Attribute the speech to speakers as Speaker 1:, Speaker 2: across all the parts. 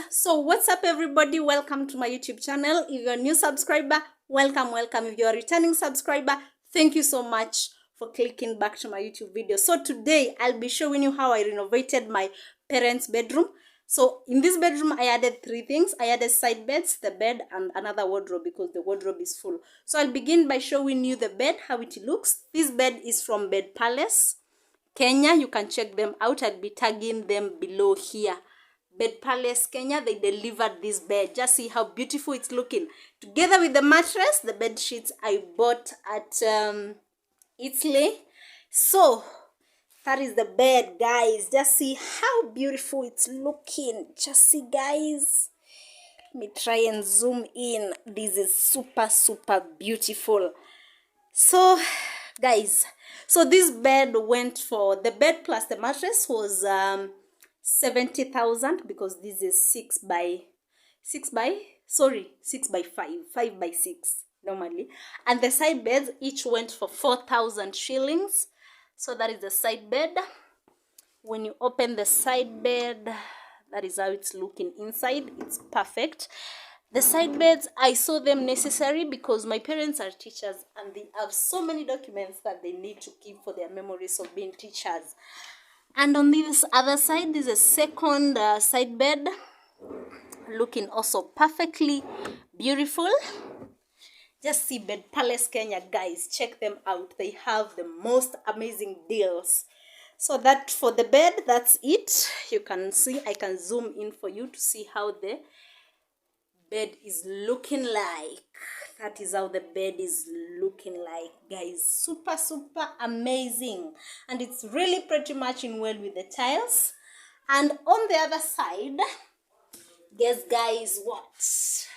Speaker 1: So what's up everybody, welcome to my YouTube channel. If you're a new subscriber, welcome. If you're a returning subscriber, thank you so much for clicking back to my YouTube video. So today I'll be showing you how I renovated my parents' bedroom. So in this bedroom I added three things. I added side beds, the bed, and another wardrobe because the wardrobe is full. So I'll begin by showing you the bed, how it looks. This bed is from Bedpalace, Kenya. You can check them out. I'll be tagging them below here. Bedpalace, Kenya, they delivered this bed. Just see how beautiful it's looking. Together with the mattress, the bed sheets I bought at Italy. So that is the bed, guys. Just see how beautiful it's looking. Just see, guys. Let me try and zoom in. This is super beautiful. So guys, so this bed went for, the bed plus the mattress was 70,000 because this is 6 by 5 by 6 normally, and the side beds each went for 4,000 shillings. So that is the side bed. When you open the side bed, that is how it's looking inside. It's perfect. The side beds, I saw them necessary because my parents are teachers and they have so many documents that they need to keep for their memories of being teachers. And on this other side, there's a second side bed, looking also perfectly beautiful. Just see Bedpalace, Kenya, guys. Check them out. They have the most amazing deals. So that for the bed, that's it. You can see, I can zoom in for you to see how the bed is looking like. That is how the bed is looking like, guys. Super amazing, and it's really pretty matching well with the tiles. And on the other side, guess guys what is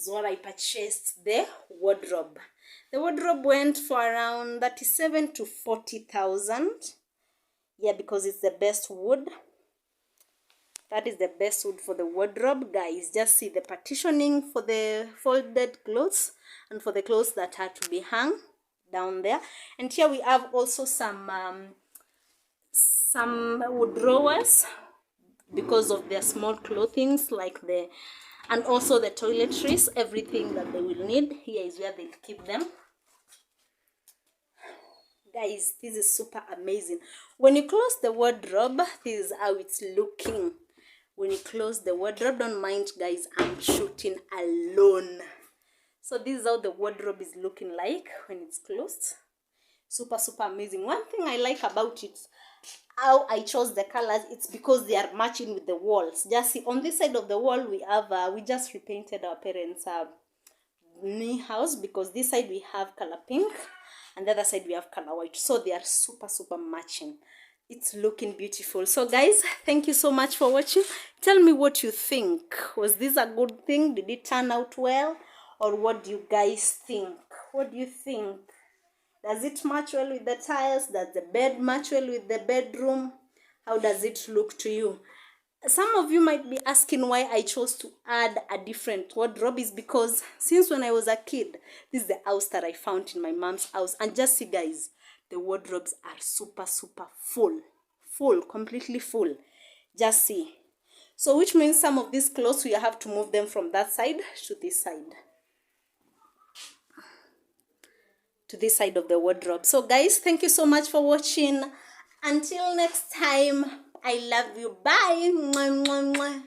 Speaker 1: what I purchased? The wardrobe. The wardrobe went for around 37 to 40,000. Yeah, because it's the best wood. That is the best wood for the wardrobe, guys. Just see the partitioning for the folded clothes and for the clothes that had to be hung down there. And here we have also some wood drawers because of their small clothings, like the, and also the toiletries, everything that they will need. Here is where they'll keep them. Guys, this is super amazing. When you close the wardrobe, this is how it's looking. When you close the wardrobe, don't mind, guys, I'm shooting alone. So this is how the wardrobe is looking like when it's closed. Super amazing. One thing I like about it, how I chose the colors, it's because they are matching with the walls. Just see, on this side of the wall we have we just repainted our parents' new house, because this side we have color pink and the other side we have color white. So they are super matching. It's looking beautiful. So guys, thank you so much for watching. Tell me what you think. Was this a good thing? Did it turn out well? Or what do you guys think? What do you think? Does it match well with the tiles? Does the bed match well with the bedroom? How does it look to you? Some of you might be asking why I chose to add a different wardrobe. Is because since when I was a kid, this is the house that I found in my mom's house. And just see, guys, the wardrobes are super full, completely full. Just see. So which means some of these clothes we have to move them from that side to this side. To this side of the wardrobe. So guys, thank you so much for watching. Until next time, I love you. Bye.